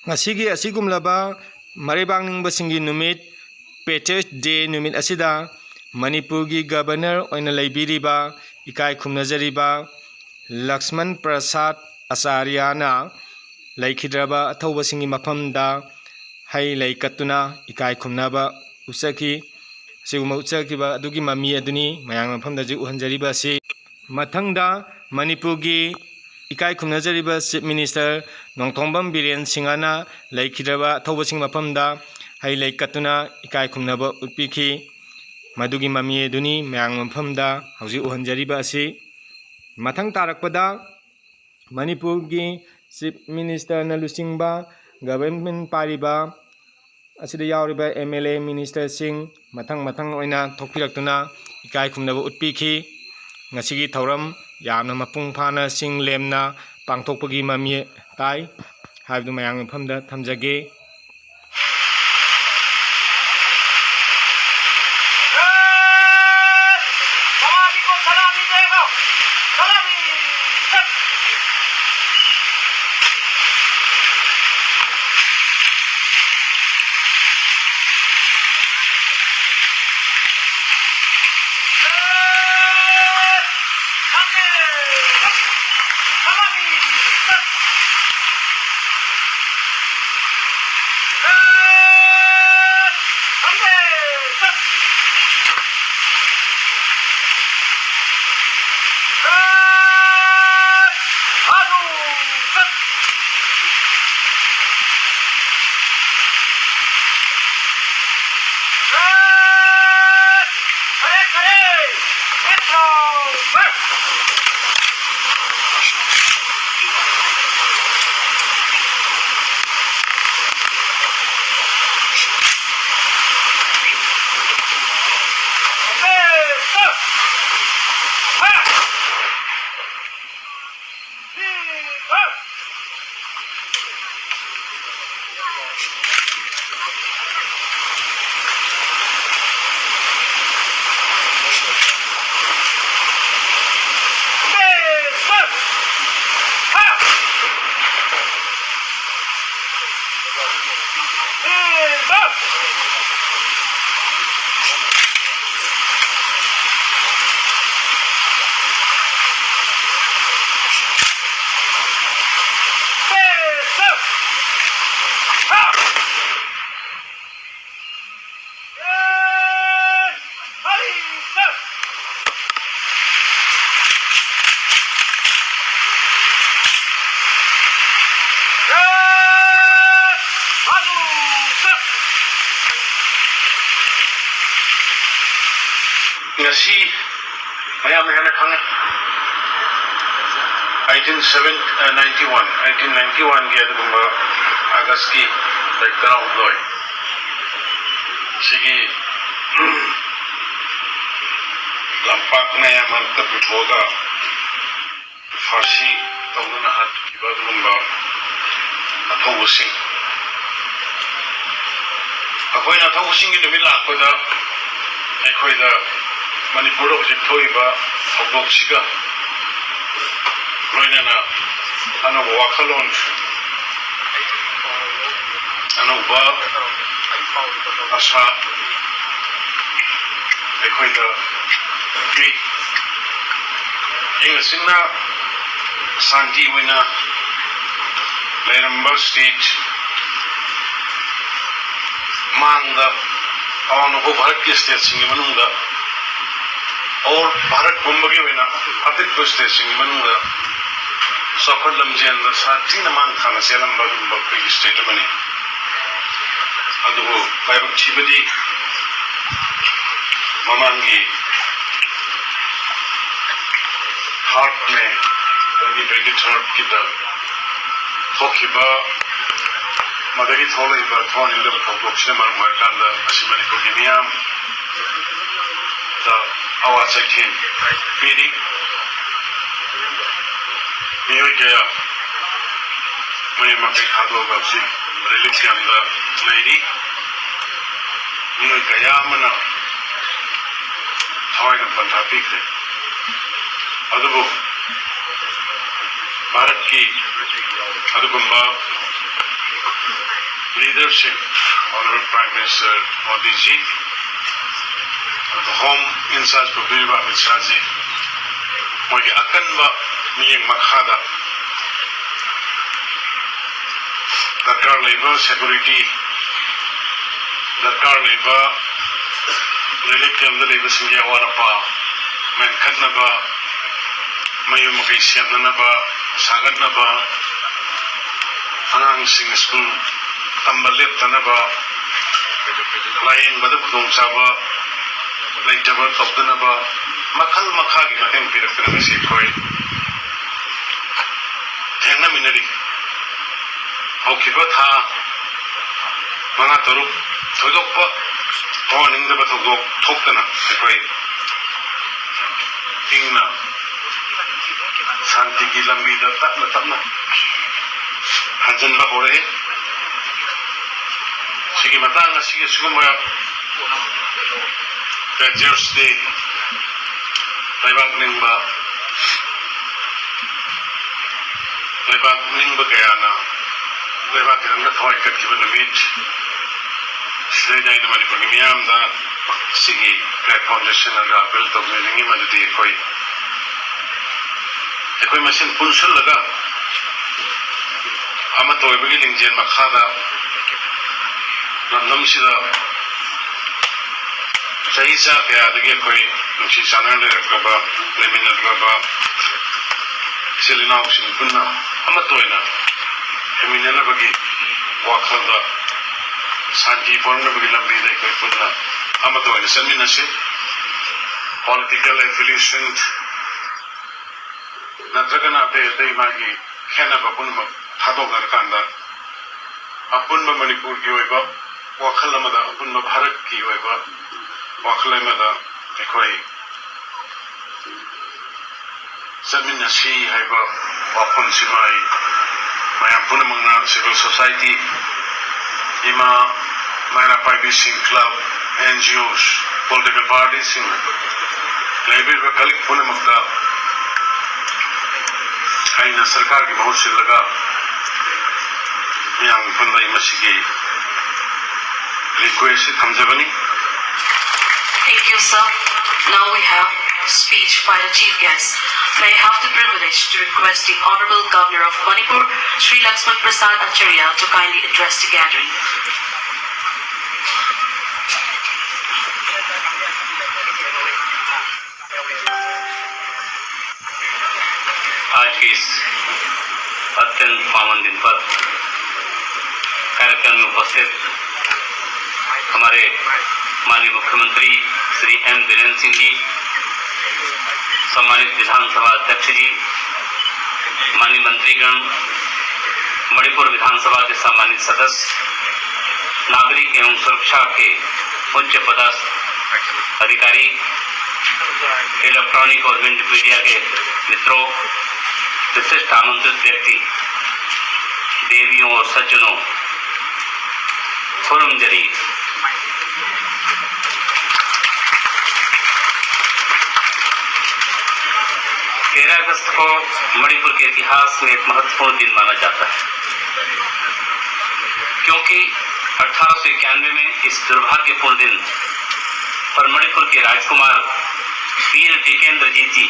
ngasi asigumlaba maribang ningbasingi numit Patriots Day numit asida Manipur gi governor oina leibiriba ikai khumnajariba Lakshman Prasad Acharyana laikhidraba athaubasingi mafamda hai laikatuna ikai khumnaba usaki siguma uchakiba adugi mami aduni mayang mafamda ji uhanjariba si mathangda Manipur gi ikai khumnajariba Chief Minister Nongthombam Biren Singhana laikhidraba athaubasingi mafamda hai laikatuna ikai khumnaba utpikhi madugi mami aduni mayang mafamda hauji uhanjariba si mathang tarakpada Manipur gi Chief Minister na lusingba government pariba asida yauriba MLA minister sing mathang oina thokpiraktuna ikai khumnaba utpikhi ngasigi thauram yamna mapung phana sing lemna pangthokpagi mami tai haibdu mayang mafamda thamjage ngasi mayam hena khang 1891 ge adugumba August ki daikara udloi sigi lampak naya manta puthoga farsi tawna hat kiba adugumba athawusing akoina athawusing gi numit lakpada aikoida Manipur hojik thoiba thokdoksiga loinana anuba wakhalon anuba asa aikoida pri ingasina santi wina leiramba state ममांगदा अवनबो Bharat के state Singh मनुंगदा और भारत गुम्बगे होना अपिक state Singh मनुंगदा सफर लमजेन दा साथी नमांग थाना सेलम बगुम्बा पे state बने अदुगो बाइबक छिबदी ममांगी heart में 2023 की द थोकिबा मदगी थोलेबा थोनिंग द थोक्सिना मर मरकांदा असिमनि को गिमियाम द आवाज अखिन पीरी मियोय गया मैं मके खादो गसी रिलीफ यामदा लेडी मियोय गया मना थोइन पंथापी थे अदुगो भारत की अदुगुम्बा leadership honourable prime minister Modi ji home incharge पुबीबा अमित शाह जी मोगे अकनबा मियेंग मखादा दरकार लेबा सिक्योरिटी दरकार लेबा रिलीफ कैम्प लेबा सिंगे अवारपा मेनखनबा मयूम मगे सेमनबा सागनबा अनांग सिंग स्कूल तंबा लेप्तनबा लायेंग बद खुदोंचाबा लेटबा तौदनबा मखल मखागी मतेंग पिरक्तन से खोय थेंगना मिनरी हौखिबा था मंगा तरुक थोदोकपा थोनिंगदबा थोदोक थोक्तना अखोय इंगना शांति की लंबी तपना तपना हजनबा हो रहे सिगी मतंग सिगी सुगुम्बा ग्रेजुएट्स डे लेबाक निंबा कयाना लेबाक रंग थोय कटकिबा नुमित सिदे जायना मणिपुर की मियामदा सिगी फ्लैग फाउंडेशन अगा बिल तोगनिंगी मदुदी कोई कोई मशीन पुंसल लगा अमत तो इबगी लिंजेन मखादा नमनम सिदा सही सा क्या दगे कोई नुसी सानर ले रखबा लेमिन रखबा सिलिनाउ सिन पुन्ना अमत तो इना हेमिनन बगी वाखलदा शांति फोरन बगी लंबी दे कोई पुन्ना अमत तो इना समिन से पॉलिटिकल एफिलिएशन नत्रगना अतै मागी खेनबा पुन्बा थादोगरकांदा अपुन्बा मणिपुर की ओइबा वाखल अमदा अपुन्बा भारत की ओइबा वाखल अमदा एखोय समिनसी हाइबा वाफन सिमाई मयाम पुनमंगना सिविल सोसाइटी इमा मायरा पाइबी सिंह क्लब एनजीओस पॉलिटिकल पार्टी सिंह लाइब्रेरी का कलिक पुनमंगना आईना सरकार की बहुत से लगा मियाम पंदाई मसीगी रिक्वेस्ट थमजबनी Thank you, sir. Now we have speech by the chief guest. May I have the privilege to request the Honorable Governor of Manipur, Sri Laxman Prasad Acharya, to kindly address the gathering. आज की इस अत्यंत पावन दिन पर कार्यक्रम में उपस्थित हमारे माननीय मुख्यमंत्री श्री एन बीरेंद्र सिंह जी, सम्मानित विधानसभा अध्यक्ष जी, माननीय मंत्रीगण, मणिपुर विधानसभा के सम्मानित सदस्य, नागरिक एवं सुरक्षा के उच्च पदस्थ अधिकारी, इलेक्ट्रॉनिक और प्रिंट मीडिया के मित्रों, विशिष्ट आमंत्रित व्यक्ति, देवियों और सज्जनों, फुरमजरी, 13 अगस्त को मणिपुर के इतिहास में एक महत्वपूर्ण दिन माना जाता है, क्योंकि 1891 में इस दुर्भाग्यपूर्ण दिन पर मणिपुर के राजकुमार वीर टिकेंद्रजीत जी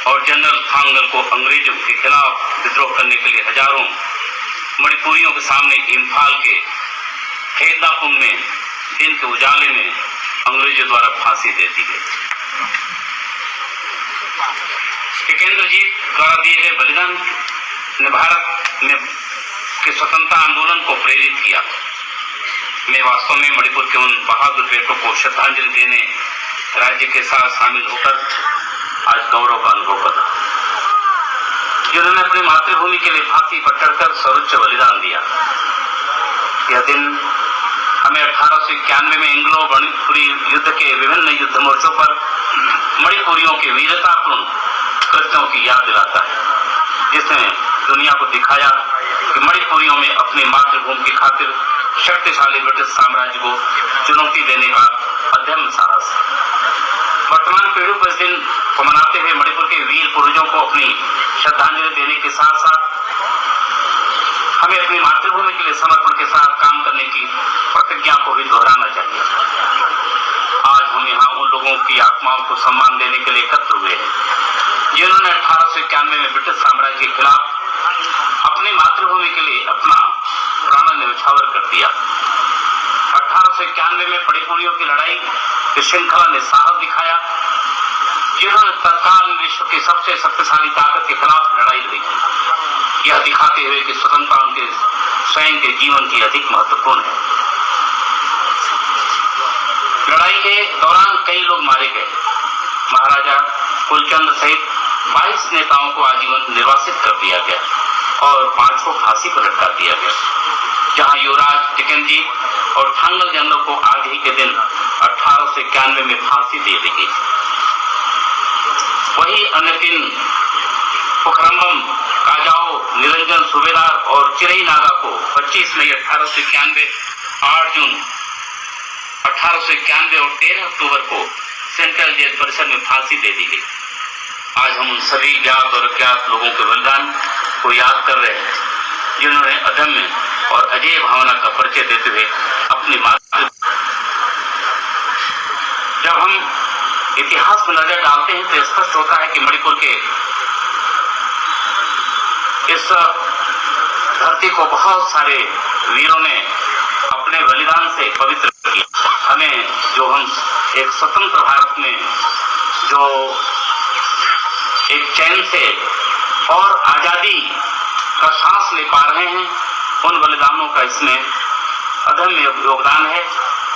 और जनरल थांगल को अंग्रेजों के खिलाफ विद्रोह करने के लिए हजारों मणिपुरियों के सामने इम्फाल के हेदापुंग में दिन के उजाले में अंग्रेजों द्वारा फांसी दे दी गई। टिकेंद्र जी द्वारा दिए गए बलिदान ने भारत में के स्वतंत्रता आंदोलन को प्रेरित किया। मैं वास्तव में मणिपुर के उन बहादुर बेटों को श्रद्धांजलि देने राज्य के साथ शामिल होकर आज गौरव का अनुभव कर रहा हूं, जिन्होंने अपनी मातृभूमि के लिए फांसी पर चढ़कर सर्वोच्च बलिदान दिया। यह दिन हमें 1891 में एंग्लो मणिपुरी युद्ध के विभिन्न युद्ध मोर्चों पर मणिपुरियों के वीरतापूर्ण कृत्यों की याद दिलाता है, जिसने दुनिया को दिखाया कि मणिपुरियों में अपनी मातृभूमि की खातिर शक्तिशाली ब्रिटिश साम्राज्य को चुनौती देने का अदम्य साहस। वर्तमान पीढ़ी को इस दिन को मनाते हुए मणिपुर के वीर पूर्वजों को अपनी श्रद्धांजलि देने के साथ साथ हमें अपनी मातृभूमि के लिए समर्पण के साथ काम करने की प्रतिज्ञा को भी दोहराना चाहिए। आज हम यहाँ उन लोगों की आत्माओं को सम्मान देने के लिए एकत्र हुए हैं, जिन्होंने 1891 में ब्रिटिश साम्राज्य के खिलाफ अपनी मातृभूमि के लिए अपना प्राण न्यौछावर कर दिया। 1891 में मणिपुरियों की लड़ाई की श्रृंखला ने साहस दिखाया, जिन्होंने तत्काल विश्व की सबसे शक्तिशाली ताकत के खिलाफ लड़ाई लड़ी, यह दिखाते हुए कि स्वतंत्रता उनके स्वयं के जीवन की अधिक महत्वपूर्ण है। लड़ाई के दौरान कई लोग मारे गए। महाराजा कुलचंद सहित 22 नेताओं को आजीवन निर्वासित कर दिया गया और 5 को फांसी पर लटका दिया गया, जहां युवराज टिकेंद्र जी और थांगल जनरल को आज ही के दिन 1891 में फांसी दे दी गई। वही अन्य 3 पुखरम्बम, काजाओ, निरंजन सूबेदार और चिरई नागा को 25 मई 1891, 8 जून 1891 और 13 अक्टूबर को सेंट्रल जेल परिसर में फांसी दे दी गई। आज हम उन सभी ज्ञात और अज्ञात लोगों के बलिदान को याद कर रहे हैं, जिन्होंने अदम्य और अजय भावना का परिचय देते हुए अपनी मातृभूमि। जब हम इतिहास में नजर डालते हैं तो स्पष्ट होता है कि मणिपुर के इस धरती को बहुत सारे वीरों ने अपने बलिदान से पवित्र किया। हमें जो हम एक स्वतंत्र भारत में जो एक चैन से और आजादी का सांस ले पा रहे हैं, उन बलिदानों का इसमें अदम्य योगदान है।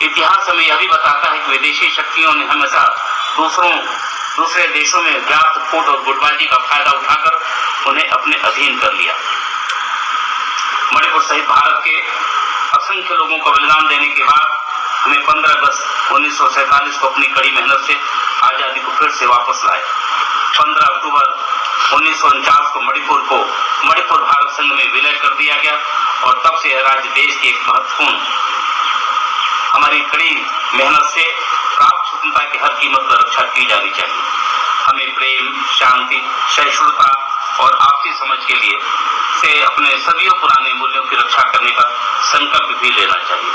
इतिहास हमें यह भी बताता है कि विदेशी शक्तियों ने हमेशा दूसरे देशों में व्याप्त फूट और गुटबाजी का फायदा उठाकर उन्हें अपने अधीन कर लिया। मणिपुर सहित भारत के असंख्य लोगों को बलिदान देने के बाद हमें 15 अगस्त 1947 को अपनी कड़ी मेहनत से आजादी को फिर से वापस लाए। 15 अक्टूबर 1949 को मणिपुर भारत संघ में विलय कर दिया गया और तब से यह राज्य देश की एक महत्वपूर्ण हमारी कड़ी मेहनत से प्राप्त स्वतंत्रता की हर कीमत पर रक्षा की जानी चाहिए। हमें प्रेम, शांति, सहिष्णुता और आपसी समझ के लिए से अपने सदियों पुराने मूल्यों की रक्षा करने का संकल्प भी लेना चाहिए।